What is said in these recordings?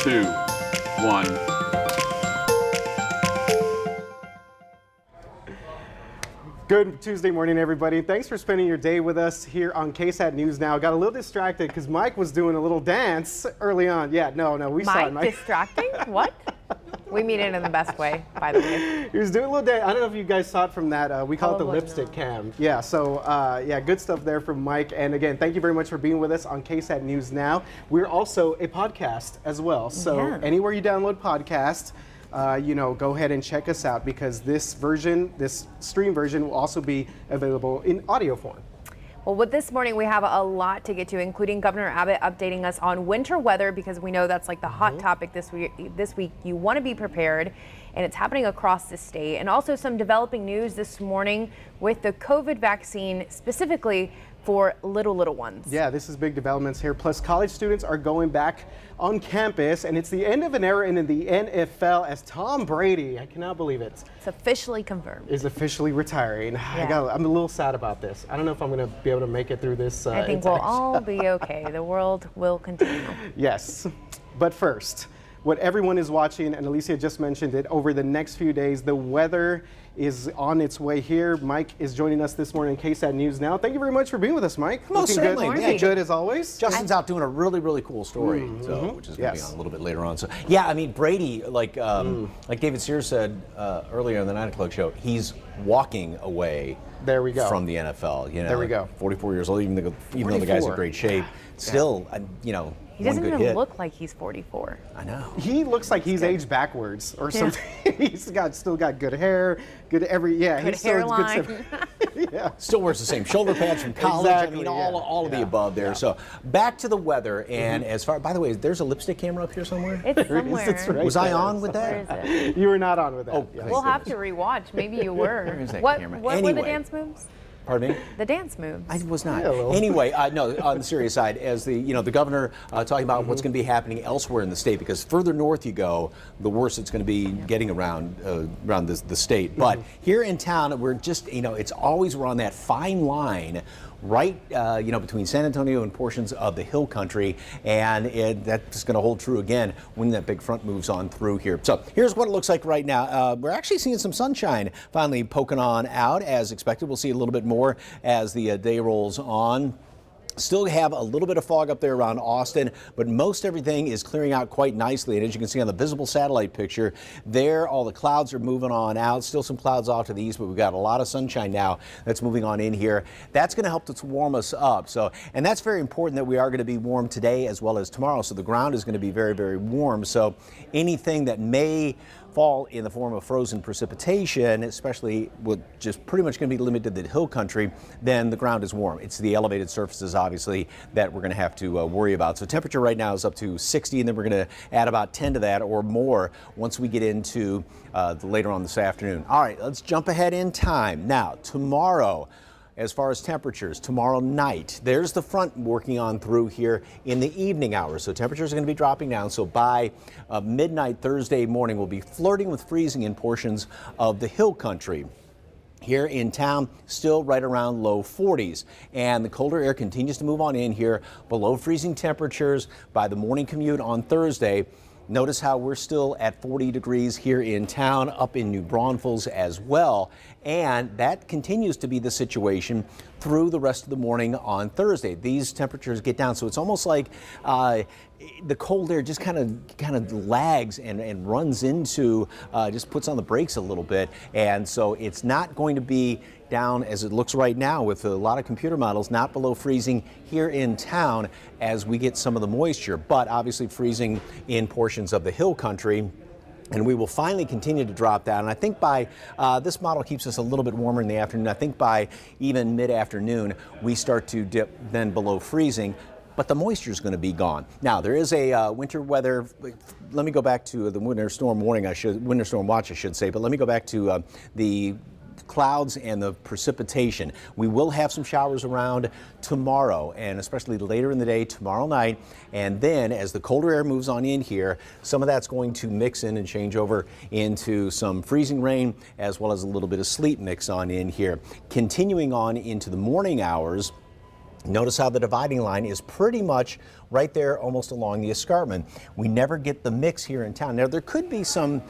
2, 1. Good Tuesday morning, everybody. Thanks for spending your day with us here on KSAT News Now. Got a little distracted because Mike was doing a little dance early on. Yeah, no, we saw it, Mike. Distracting? What? We mean it in the best way, by the way. He was doing a little dance. I don't know if you guys saw it from that. We call it the lipstick cam. Yeah, so yeah, good stuff there from Mike. And again, thank you very much for being with us on KSAT News Now. We're also a podcast as well. So anywhere you download podcasts, go ahead and check us out because this stream version will also be available in audio form. Well, with this morning, we have a lot to get to, including Governor Abbott updating us on winter weather because we know that's like the hot topic this week. You want to be prepared, and it's happening across the state. And also some developing news this morning with the COVID vaccine, specifically for little ones. Yeah, this is big developments here. Plus, college students are going back on campus, and it's the end of an era in the NFL as Tom Brady, I cannot believe it, it's officially confirmed, is officially retiring. Yeah. I'm a little sad about this. I don't know if I'm going to be able to make it through this. I think we'll all be okay. The world will continue. Yes, but first, what everyone is watching, and Alicia just mentioned it, over the next few days, the weather is on its way here. Mike is joining us this morning in KSAT News Now. Thank you very much for being with us, Mike. Most certainly. Good. Good as always. Justin's out doing a really cool story, which is going to be on a little bit later on. So yeah, I mean, Brady, like David Sears said earlier in the 9 o'clock show, he's walking away. There we go. From the NFL. There we go. 44 years old, even though the guy's in great shape. Still, he doesn't even look like he's 44. I know. He looks like he's aged backwards or something. He's still got good hair, good hairline. Yeah. Still wears the same shoulder pads from college. Exactly, I mean, all of the above there. So back to the weather, and by the way, there's a lipstick camera up here somewhere. It's somewhere. It's right Was I on with that? Where is it? You were not on with that. Oh, yes. We'll have to rewatch. Maybe you were. What were the dance moves? Pardon me? The dance moves. I was not. Yeah, well. Anyway, no, on the serious side, as the governor talking about what's going to be happening elsewhere in the state, because further north you go, the worse it's going to be getting around the state. But here in town, we're just, it's always we're on that fine line right, between San Antonio and portions of the hill country, and that's going to hold true again when that big front moves on through here. So here's what it looks like right now. We're actually seeing some sunshine finally poking on out as expected. We'll see a little bit more as the day rolls on. Still have a little bit of fog up there around Austin, but most everything is clearing out quite nicely. And as you can see on the visible satellite picture, there all the clouds are moving on out. Still some clouds off to the east, but we've got a lot of sunshine now that's moving on in here. That's going to help to warm us up. And that's very important that we are going to be warm today as well as tomorrow. So the ground is going to be very, very warm. So anything that may fall in the form of frozen precipitation, especially with just pretty much going to be limited to the hill country, then the ground is warm. It's the elevated surfaces, obviously, that we're going to have to worry about. So temperature right now is up to 60, and then we're going to add about 10 to that or more once we get into later on this afternoon. All right, let's jump ahead in time. Now, tomorrow, as far as temperatures, tomorrow night, there's the front working on through here in the evening hours. So temperatures are going to be dropping down. So by midnight Thursday morning, we'll be flirting with freezing in portions of the hill country. Here in town, still right around low 40s. And the colder air continues to move on in here below freezing temperatures by the morning commute on Thursday. Notice how we're still at 40 degrees here in town, up in New Braunfels as well. And that continues to be the situation through the rest of the morning on Thursday. These temperatures get down, so it's almost like the cold air just kind of lags and runs into, just puts on the brakes a little bit. And so it's not going to be down as it looks right now with a lot of computer models, not below freezing here in town as we get some of the moisture, but obviously freezing in portions of the hill country. And we will finally continue to drop down. And I think by, this model keeps us a little bit warmer in the afternoon. I think by even mid-afternoon, we start to dip then below freezing. But the moisture is going to be gone. Now, there is a winter weather. Let me go back to the winter storm warning, winter storm watch, I should say. But let me go back to the clouds and the precipitation. We will have some showers around tomorrow, and especially later in the day tomorrow night. And then as the colder air moves on in here, some of that's going to mix in and change over into some freezing rain as well as a little bit of sleet mix on in here. Continuing on into the morning hours, Notice how the dividing line is pretty much right there, almost along the escarpment. We never get the mix here in town. Now, there could be some,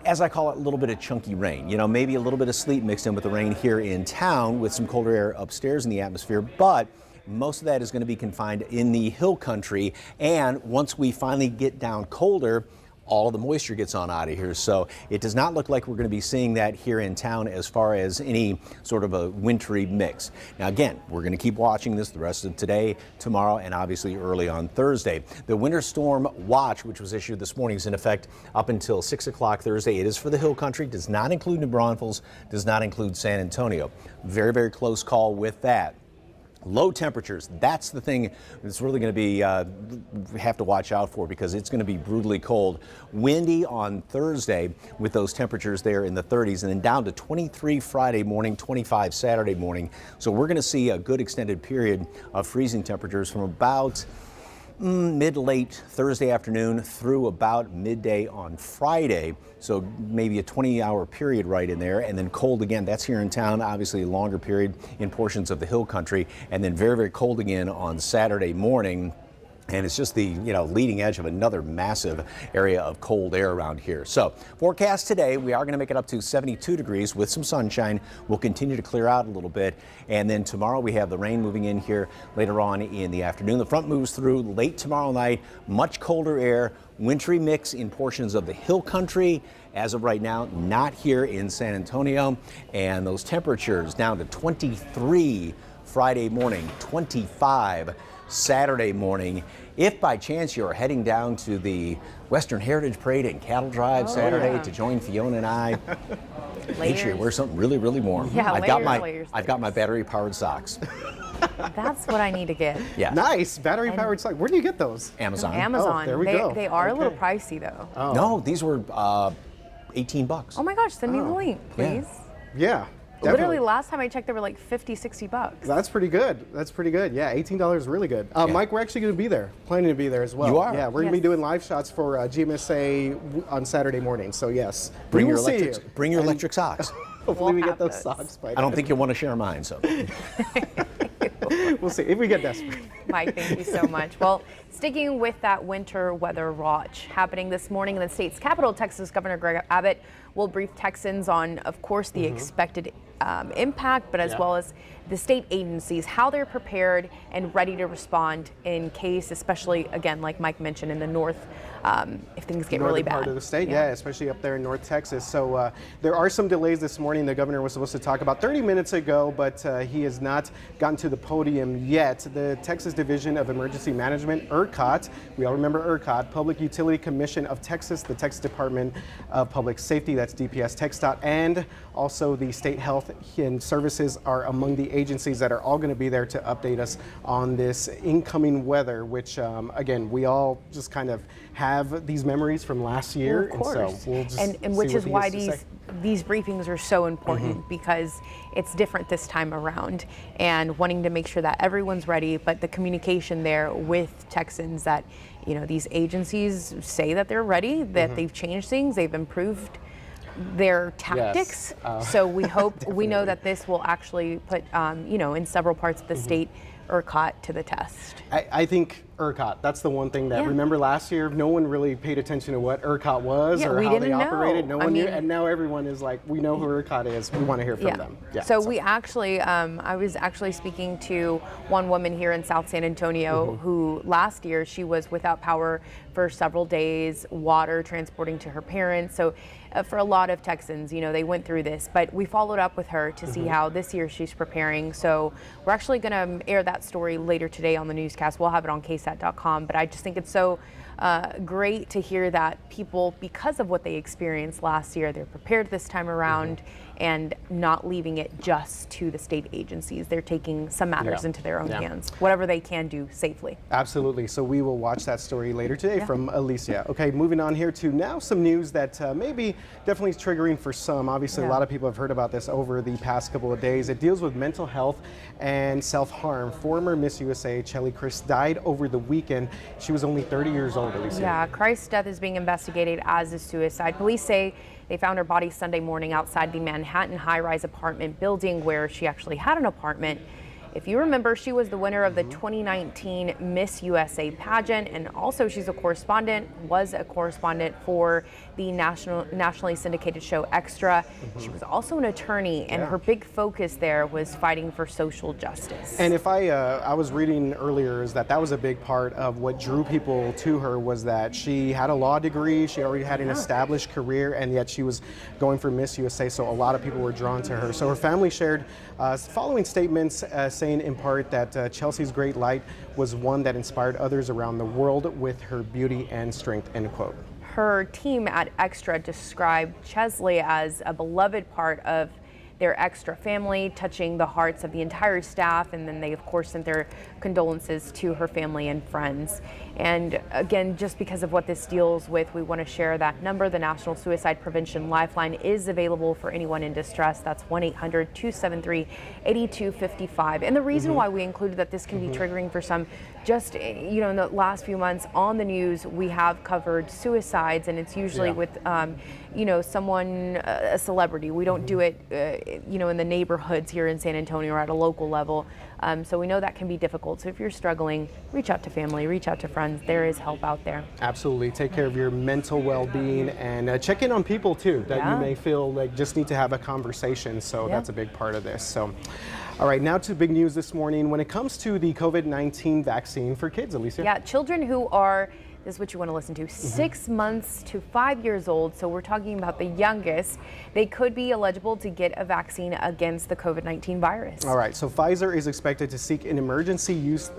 as I call it, a little bit of chunky rain. You know, maybe a little bit of sleet mixed in with the rain here in town with some colder air upstairs in the atmosphere, but most of that is going to be confined in the hill country. And once we finally get down colder, all of the moisture gets on out of here. So it does not look like we're going to be seeing that here in town as far as any sort of a wintry mix. Now, again, we're going to keep watching this the rest of today, tomorrow, and obviously early on Thursday. The winter storm watch, which was issued this morning, is in effect up until 6 o'clock Thursday. It is for the hill country, does not include New Braunfels, does not include San Antonio. Very, very close call with that. Low temperatures, that's the thing that's really going to be, we have to watch out for, because it's going to be brutally cold. Windy on Thursday with those temperatures there in the 30s, and then down to 23 Friday morning, 25 Saturday morning. So we're going to see a good extended period of freezing temperatures from about mid-late Thursday afternoon through about midday on Friday. So maybe a 20-hour period right in there, and then cold again. That's here in town, obviously a longer period in portions of the hill country, and then very, very cold again on Saturday morning. And it's just the, you know, leading edge of another massive area of cold air around here. So forecast today, we are going to make it up to 72 degrees with some sunshine. We'll continue to clear out a little bit. And then tomorrow we have the rain moving in here later on in the afternoon. The front moves through late tomorrow night, much colder air, wintry mix in portions of the hill country. As of right now, not here in San Antonio. And those temperatures down to 23 Friday morning, 25 Saturday morning. If by chance you're heading down to the Western Heritage Parade and Cattle Drive Saturday to join Fiona and I, make sure you wear something really, really warm. Yeah, I've got my battery powered socks. That's what I need to get. Yeah. Nice. Battery powered socks. Where do you get those? Amazon. Amazon. Oh, there we go. They are a little pricey though. Oh. No, these were $18. Oh my gosh, send me the link, please. Yeah. Literally, Definitely. last time I checked, they were like 50, 60 bucks. That's pretty good. That's pretty good. Yeah, $18 is really good. Mike, we're actually going to be there. Planning to be there as well. You are? Yeah, we're going to be doing live shots for GMSA on Saturday morning. So yes, Bring we your will see electric. you. Bring your And electric socks. Hopefully we We'll get those have socks by I don't think you'll want to share mine. So. We'll see if we get desperate. Mike, thank you so much. Well, sticking with that winter weather watch happening this morning in the state's capital, Texas Governor Greg Abbott will brief Texans on, of course, the expected impact, but as well as the state agencies, how they're prepared and ready to respond in case, especially, again, like Mike mentioned, in the north, if things get really bad. Part of the state, yeah, especially up there in North Texas. So there are some delays this morning. The governor was supposed to talk about 30 minutes ago, but he has not gotten to the podium yet. The Texas Division of Emergency Management, ERCOT, we all remember ERCOT, Public Utility Commission of Texas, the Texas Department of Public Safety, that's DPS, TxDOT, and also the State Health and Services are among the agencies that are all going to be there to update us on this incoming weather, which again, we all just kind of have these memories from last year. Of course. And so we'll just and which is why these briefings are so important, because it's different this time around, and wanting to make sure that everyone's ready, but the communication there with Texans that, you know, these agencies say that they're ready, that they've changed things, they've improved their tactics. So we hope, we know that this will actually put, you know, in several parts of the state, ERCOT to the test. I think ERCOT, that's the one thing that, remember last year, no one really paid attention to what ERCOT was or how they operated. No one knew, and now everyone is like, we know who ERCOT is, we want to hear from them. Yeah, so we actually, I was actually speaking to one woman here in South San Antonio who last year she was without power for several days, water transporting to her parents. So for a lot of Texans, you know, they went through this, but we followed up with her to see how this year she's preparing. So we're actually going to air that story later today on the newscast. We'll have it on KSAT.com, but I just think it's so great to hear that people, because of what they experienced last year, they're prepared this time around and not leaving it just to the state agencies. They're taking some matters into their own hands, whatever they can do safely. Absolutely. So we will watch that story later today from Alicia. Okay, moving on here to now some news that maybe definitely is triggering for some. Obviously, a lot of people have heard about this over the past couple of days. It deals with mental health and self-harm. Former Miss USA Kryst died over the weekend. She was only 30 years old, Alicia. Yeah, Kryst's death is being investigated as a suicide. Police say they found her body Sunday morning outside the Manhattan high-rise apartment building where she actually had an apartment. If you remember, she was the winner of the 2019 Miss USA pageant, and also was a correspondent for the nationally syndicated show Extra. She was also an attorney, and her big focus there was fighting for social justice. And if I was reading earlier is that was a big part of what drew people to her, was that she had a law degree, she already had an established career, and yet she was going for Miss USA, so a lot of people were drawn to her. So her family shared following statements saying in part that Cheslie's great light was one that inspired others around the world with her beauty and strength, end quote. Her team at Extra described Cheslie as a beloved part of their Extra family, touching the hearts of the entire staff, and then they of course sent their condolences to her family and friends. And again, just because of what this deals with, we want to share that number. The National Suicide Prevention Lifeline is available for anyone in distress. That's 1-800-273-8255. And the reason why we included that this can be triggering for some, just in the last few months on the news, we have covered suicides, and it's usually with someone, a celebrity. We don't do it in the neighborhoods here in San Antonio or at a local level. So we know that can be difficult. So if you're struggling, reach out to family, reach out to friends. There is help out there. Absolutely. Take care of your mental well-being, and check in on people too that you may feel like just need to have a conversation. So that's a big part of this. So, all right, now to big news this morning when it comes to the COVID-19 vaccine for kids, Alicia. Yeah, children who are, this is what you want to listen to, 6 months to 5 years old. So we're talking about the youngest. They could be eligible to get a vaccine against the COVID-19 virus. All right, so Pfizer is expected to seek an emergency use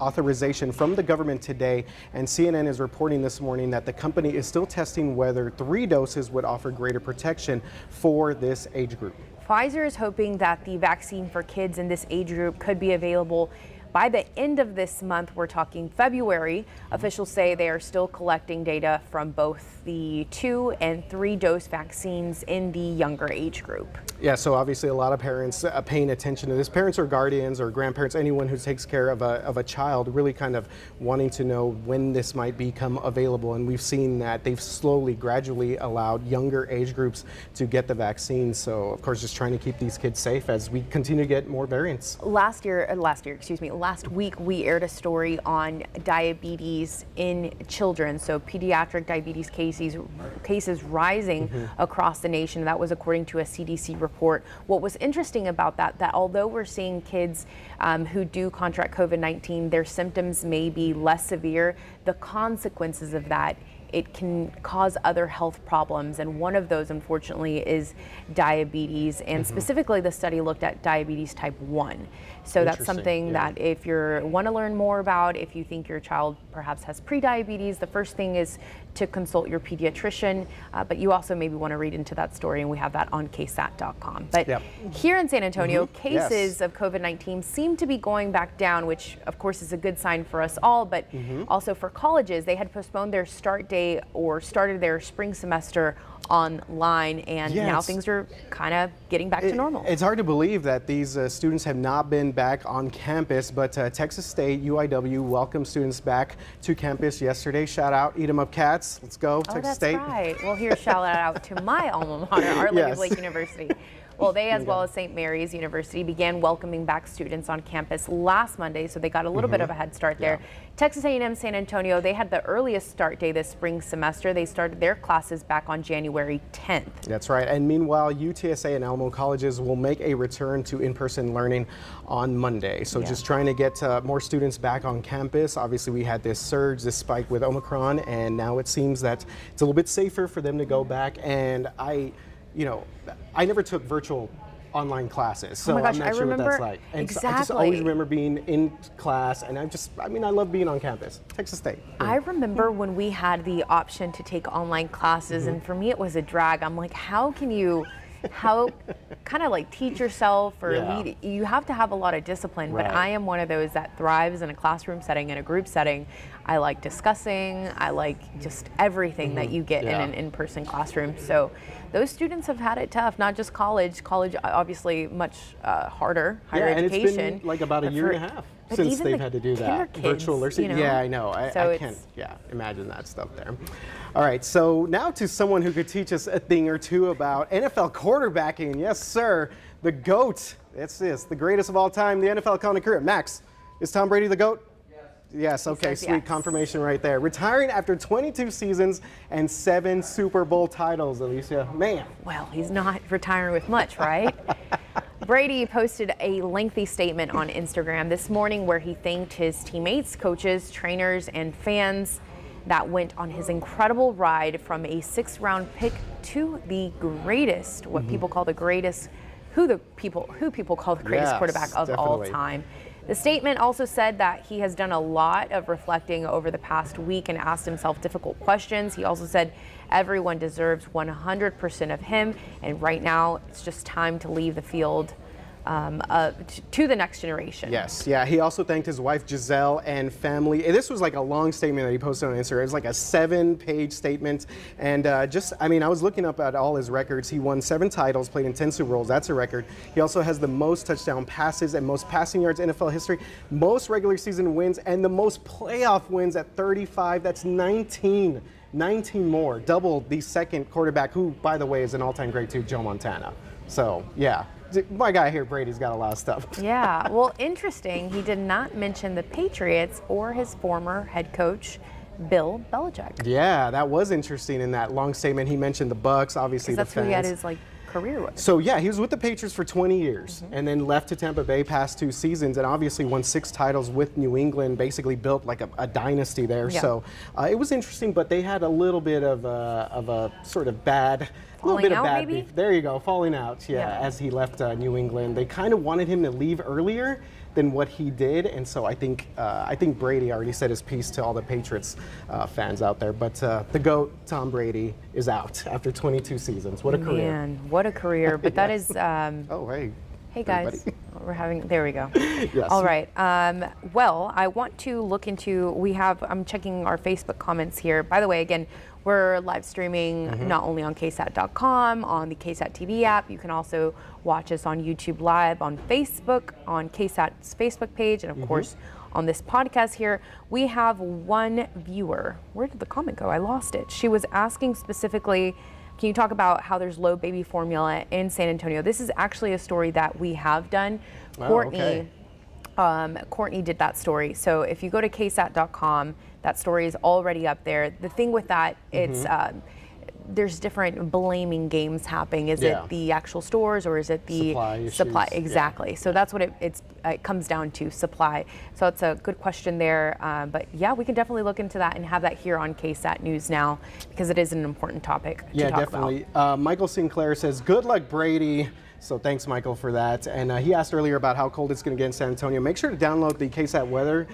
authorization from the government today. And CNN is reporting this morning that the company is still testing whether 3 doses would offer greater protection for this age group. Pfizer is hoping that the vaccine for kids in this age group could be available by the end of this month. We're talking February. Officials say they are still collecting data from both the 2 and 3 dose vaccines in the younger age group. Yeah, so obviously a lot of parents paying attention to this. Parents or guardians or grandparents, anyone who takes care of a child, really kind of wanting to know when this might become available. And we've seen that they've slowly, gradually allowed younger age groups to get the vaccine. So of course, just trying to keep these kids safe as we continue to get more variants. Last week we aired a story on diabetes in children. So pediatric diabetes cases rising across the nation. That was according to a CDC report. What was interesting about that although we're seeing kids who do contract COVID-19, their symptoms may be less severe, the consequences of that, it can cause other health problems, and one of those, unfortunately, is diabetes, and specifically the study looked at diabetes type 1. So that's something that if you want to learn more about, if you think your child perhaps has prediabetes, the first thing is to consult your pediatrician, but you also maybe want to read into that story, and we have that on KSAT.com. But here in San Antonio, cases of COVID-19 seem to be going back down, which of course is a good sign for us all, but also for colleges. They had postponed their start date or started their spring semester online, and now things are kind of getting back to normal. It's hard to believe that these students have not been back on campus, but Texas State, UIW, welcomed students back to campus yesterday. Shout out, eat 'em up Cats. Let's go, Texas State. That's right. Well, here's shout out to my alma mater, Our Lady of Lake University. Well, they, as well as St. Mary's University, began welcoming back students on campus last Monday, so they got a little bit of a head start there. Texas A&M San Antonio, they had the earliest start day this spring semester. They started their classes back on January 10th. That's right. And meanwhile, UTSA and Alamo colleges will make a return to in-person learning on Monday. So just trying to get more students back on campus. Obviously, we had this surge, this spike with Omicron, and now it seems that it's a little bit safer for them to go back. And I never took virtual online classes, so I'm not sure what that's like. And so I just always remember being in class, and I love being on campus. Texas State. I remember when we had the option to take online classes, and for me it was a drag. I'm like, how kind of like teach yourself or lead? You have to have a lot of discipline, but I am one of those that thrives in a classroom setting, in a group setting. I like discussing, I like just everything that you get in an in-person classroom. So those students have had it tough, not just college. College, obviously, much harder, higher education. And it's been like about a year and a half since they've had to do that. Virtual learning. Yeah, I know. I can't imagine that stuff there. All right, so now to someone who could teach us a thing or two about NFL quarterbacking. Yes, sir. the GOAT. It's this, the greatest of all time, the NFL calling career. Max, is Tom Brady the GOAT? Yes, okay, sweet yes. confirmation right there. Retiring after 22 seasons and 7 Super Bowl titles, Alicia. Man. Well, he's not retiring with much, right? Brady posted a lengthy statement on Instagram this morning where he thanked his teammates, coaches, trainers, and fans that went on his incredible ride from a 6th-round pick to the greatest, what people call the greatest, who people call the greatest quarterback of all time. The statement also said that he has done a lot of reflecting over the past week and asked himself difficult questions. He also said everyone deserves 100% of him, and right now it's just time to leave the field to the next generation. Yes, yeah. He also thanked his wife Giselle and family. This was like a long statement that he posted on Instagram. It was like a 7-page statement, and I was looking up at all his records. He won 7 titles, played in 10 Super Bowls. That's a record. He also has the most touchdown passes and most passing yards in NFL history, most regular season wins, and the most playoff wins at 35. That's 19 more, double the second quarterback, who, by the way, is an all-time great too, Joe Montana. So, yeah. My guy here, Brady's got a lot of stuff. Yeah, well, interesting. He did not mention the Patriots or his former head coach, Bill Belichick. Yeah, that was interesting in that long statement. He mentioned the Bucks, obviously the fans. That's who he had his career with. So yeah, he was with the Patriots for 20 years and then left to Tampa Bay past 2 seasons and obviously won 6 titles with New England, basically built like a dynasty there. Yeah. So it was interesting, but they had a little bit of a sort of bad, beef. There you go, falling out, yeah. As he left New England. They kind of wanted him to leave earlier than what he did, and so I think Brady already said his piece to all the Patriots fans out there. But the GOAT, Tom Brady, is out after 22 seasons. What a career! Man, what a career! But that is. Oh, hey. Hey guys, we're having. There we go. Yes. All right. Well, I want to look into. I'm checking our Facebook comments here. By the way, again, we're live streaming not only on KSAT.com, on the KSAT TV app. You can also watch us on YouTube Live, on Facebook, on KSAT's Facebook page, and of course on this podcast here. We have one viewer. Where did the comment go? I lost it. She was asking specifically, can you talk about how there's low baby formula in San Antonio? This is actually a story that we have done. Courtney did that story. So if you go to KSAT.com, that story is already up there. The thing with that, it's there's different blaming games happening. Is it the actual stores or is it the supply? Exactly. So that's what it comes down to, supply. So it's a good question there. But yeah, we can definitely look into that and have that here on KSAT News Now because it is an important topic to talk definitely. Michael Sinclair says, good luck, Brady. So thanks, Michael, for that. And he asked earlier about how cold it's going to get in San Antonio. Make sure to download the KSAT weather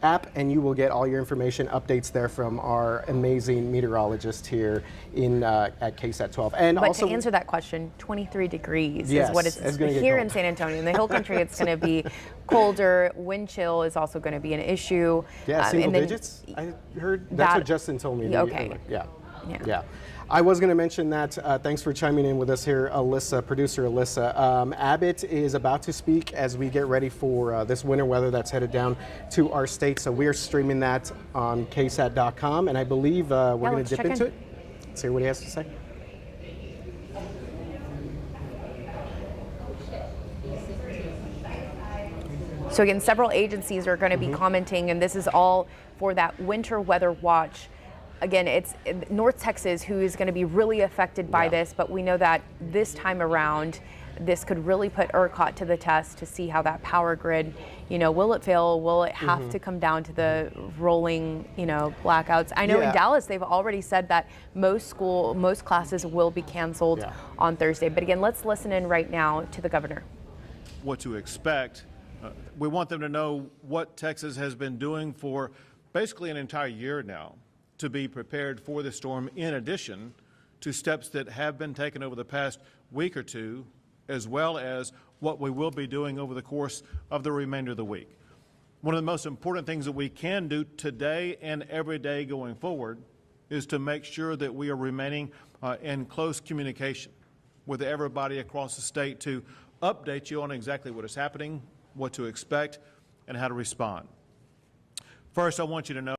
app and you will get all your information updates there from our amazing meteorologist here at KSAT 12. And but also, to answer that question, 23 degrees is what it's here in San Antonio. In the hill country, it's going to be colder. Wind chill is also going to be an issue. Yeah, single digits, I heard. That's what Justin told me. Okay. Yeah. I was going to mention that. Thanks for chiming in with us here, Alyssa, producer Alyssa. Abbott is about to speak as we get ready for this winter weather that's headed down to our state. So we're streaming that on KSAT.com, and I believe we're going to dip into it. Let's hear what he has to say. So again, several agencies are going to be commenting, and this is all for that winter weather watch. Again, it's North Texas who is going to be really affected by this, but we know that this time around, this could really put ERCOT to the test to see how that power grid, will it fail? Will it have to come down to the rolling, blackouts? I know in Dallas, they've already said that most classes will be canceled on Thursday. But again, let's listen in right now to the governor. What to expect. We want them to know what Texas has been doing for basically an entire year now to be prepared for the storm, in addition to steps that have been taken over the past week or two, as well as what we will be doing over the course of the remainder of the week. One of the most important things that we can do today and every day going forward is to make sure that we are remaining in close communication with everybody across the state to update you on exactly what is happening, what to expect, and how to respond. First, I want you to know